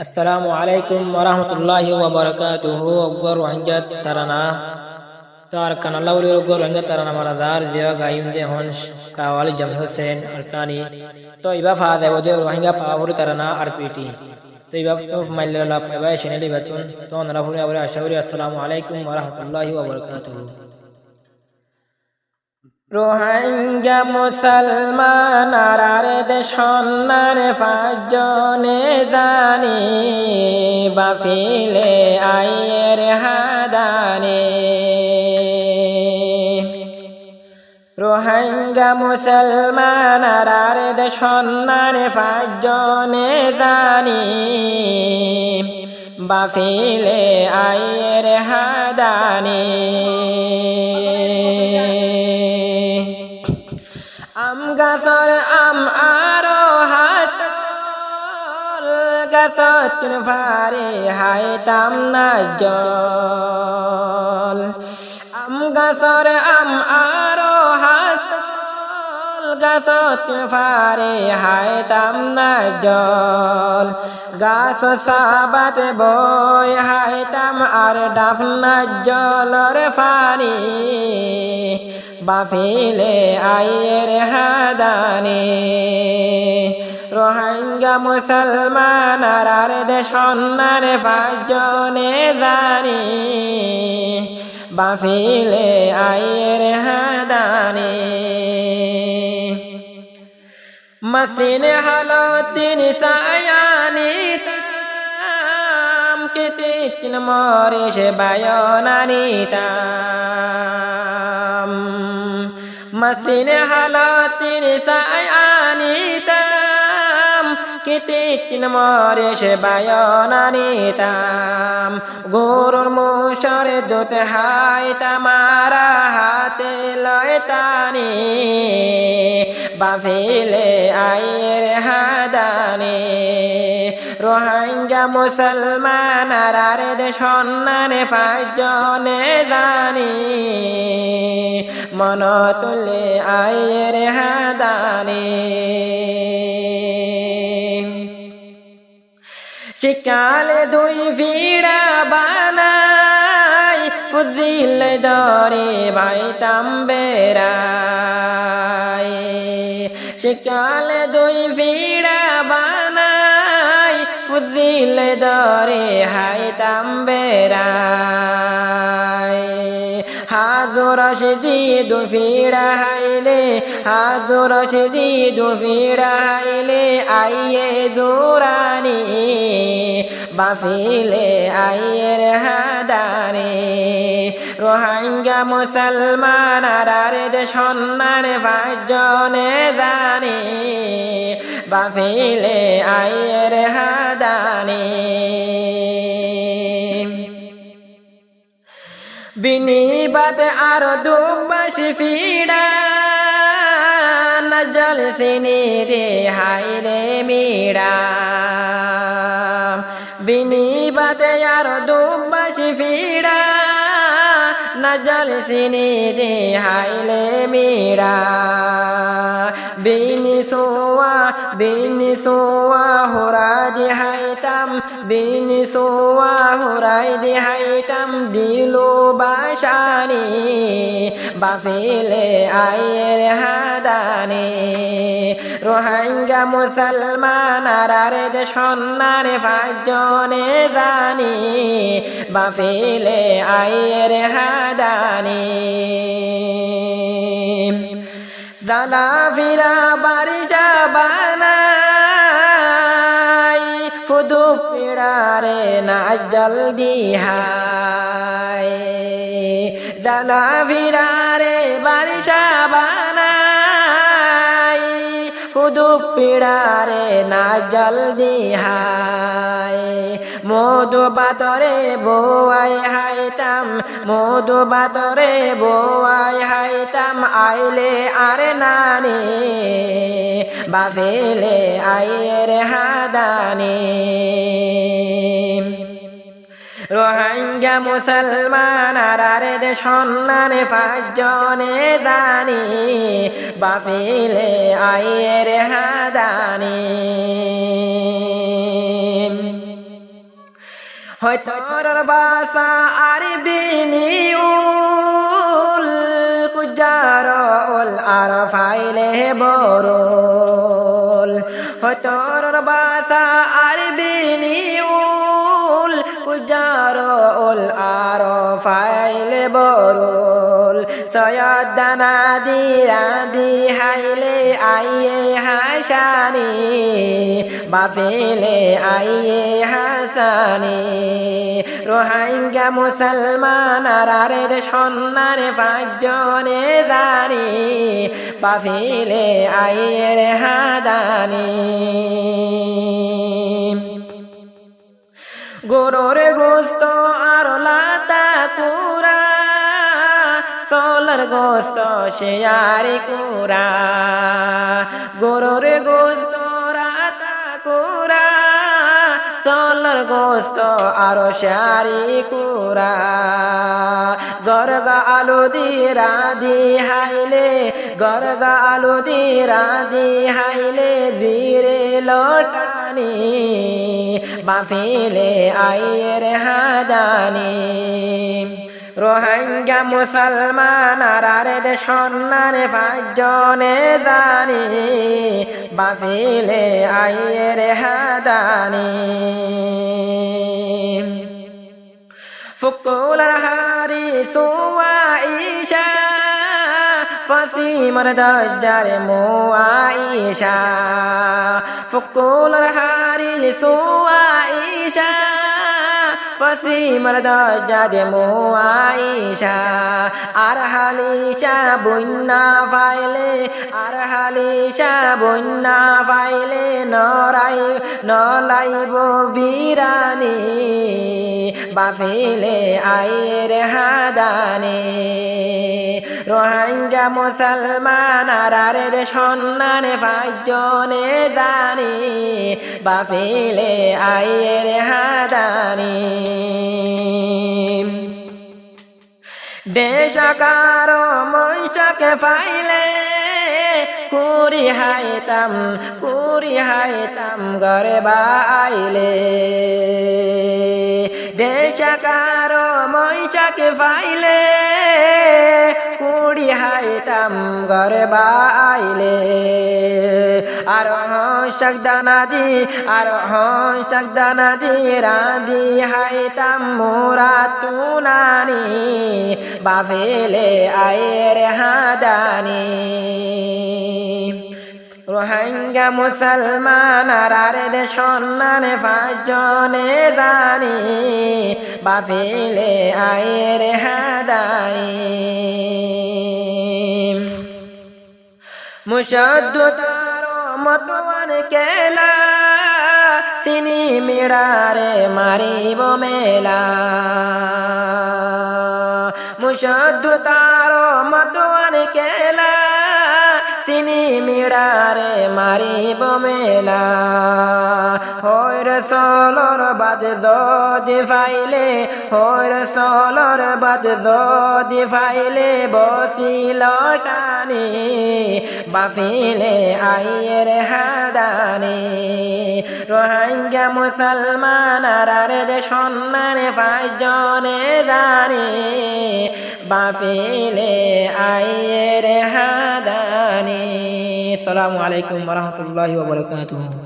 السلام عليكم ورحمة الله وبركاته. أقول وعنجت ترنا تاركنا الله ولي أقول وعنجت ترنا مرادار زيوا قايم ده هونش كاوالي جمع حسين أركاني تو إبا فاده ودي وعنجا باور ترنا أربيتي تو إبا مايل لا إبا شنلي بتون تو نرفوني أولي أشاوري. السلام عليكم ورحمة الله وبركاته. রোহিঙ্গা মুসলমান আর দেশ সন্ন্যার পাঁচজনে দানি বাফিলে আইয়ের হাদানে। রোহিঙ্গা মুসলমান আর দেশ সন্ন্যার পাঁচজনে দানি বাফিলে আইয়ের হাদানে। আম গাছর আম আরো হাটল গাছত ফারে হাইতাম না জল। আম গাছর আম আরো হাটল গাছত ফারে হাইতাম না জল। গাছ সাবাত বই হাইতাম আর ডাফনা জলর ফানি বাফিলে আইয়ের হাদানে। রোহিঙ্গা মুসলমান আর দেশ সন্ন্যার পাঁচজনে দানি বাফিলে আইয়ের হাদানে। মসিন হলো তিন সায়ানি তাম কিতিন মরিস বায়নানি তাম। মসিন হলো তিন সায়ানি তাম কিতিন মরিস বায়নানি তাম। গরুর মুসর দুধ হাই তামারা হাতে লয় টানি বাফিলে আইয়ের হাদানে। রোহিঙ্গা মুসলমান আর দেশ সন্ন্যার পাঁচজনে দানি মন তুলে আইয়ের হাদানে। শিকালে দুই ভিড়া বানাই ফুজিল দরে বাইতাম বেড়াই। শিকালে দুই ভিড়া বানাই ফুজিল দরে হাইতাম বেড়াই। হাজুর সে দু ফিড়া হাইলে হাজুর সে দু ফিড়া হাইলে আইয়ে দুরানি বাফিলে আইয়ের হাদানে। রোহিঙ্গা মুসলমান আর দেশ সন্ন্যার পাঁচজনে দানি বাফিলে আইয়ের হাদানে। বিনিবাদ আর দুবাসি ফিড়া নজল সিনি রে হাইরে মিড়া। বিনিবাদ আর দুবাসি ফিড়া নজল সিনি রে হাইলে মিড়া। বিনিসোয়া হোরাজি হাইতাম বিনিসোয়া হোরাই দি হাইতাম দিলো বাসানি বাফিলে আইয়ের হাদানে। রোহিঙ্গা মুসলমান আর দেশ সন্ন্যার পাঁচজনে দানি বাফিলে আইয়ের হাদানে। জালা ফিরা বারিশা বানাই ফুদু পিড়ারে না জলদি হাই। জালা ফিরারে বারিশা বানাই ফুদু পিড়ারে না জলদি হাই। মধু বাতরে বোয়াই হাইতাম মধু বাতরে বোয়াই হাইতাম আইলে আরে নানি বাফিলে আইয়ের হাদানে। রোহিঙ্গা মুসলমান আর দেশ সন্ন্যার পাঁচজনে দানি বাফিলে আইয়ের হাদানি। হয়তো বাসা আর বিনিউল কুজারল আর ফাইলে বরল হয়তো বাসা আর বিনিউল কুজারল আর ফাইলে বরল সয়দানা দিরাদি হাইলে আইয়ে হাসানি বাফেলে আইয়ে হাসানি রোহিঙ্গা মুসলমান আর সন্ন্যার পাঁচজনে দানি বাফেলে আইয়ে হাদানি গরুর গোস্ত আর লাতা কুরা সোলার গোস্ত শেয়ারি কুরা গরুর গোস্ত রাতা কুরা সোলার গোস্ত আর শেয়ারি কুরা গরগা আলু দি রাধি হাইলে গরগা আলু দি রাধি হাইলে ধীরে লটানি বাফিলে আইয়ের হাদানি রোহিঙ্গা মুসলমান আর সন্ন্যার পাঁচজনে দানি বাফিলে আইয়ের হাদানি ফুকুলার হারি সুয়া ঈশা ফাতিমার দরজার মুআইশা ফুকুলার হারি সুয়া ঈশা ফাতিমার দরজার মুআইশা আর হালিশা বন্যা ফাইলে আর হালিশা বন্যা ফাইলে নলাইব বিরানি বাফিলে আইয়ের হাদানি রোহিঙ্গা মুসলমান আর সন্ন্যার পাঁচজনে দানি বাফিলে আইয়ের হাদানি দেশাকার মৈশাকে ফাইলে কুরি হাইতাম ঘরে বাইলে দেশাকার মৈশাকে ফাইলে কুড়ি হাইতাম ঘরে বাইলে আর শাক দানা দি রাধি হাইতাম মোরা তুনানি বাফেলে আয়ের হাদানি রোহিঙ্গা মুসলমান আর সন্ন্যান পাঁচজনে দানি বাফেলে আয়ের হাদানি মুশাদ্দুতার মতওয়ান কেলা তিনি মিড়ারে মারিব মেলা মুশাদ্দুতার মতওয়ান কেলা তিনি মিড়ারে মারিব মেলা হইর সলর বাদ দি ফাইলে হইর সলর বাদ দি ফাইলে বসিল টানি বাফিলে আইয়ের হাদানি রোহিঙ্গা মুসলমান আর সন্ন্যান পাঁচজনে দানি বাফিলে আইয়ের হাদানি। আসসালামু আলাইকুম ওয়া রাহমাতুল্লাহি ওয়া বারাকাতুহু।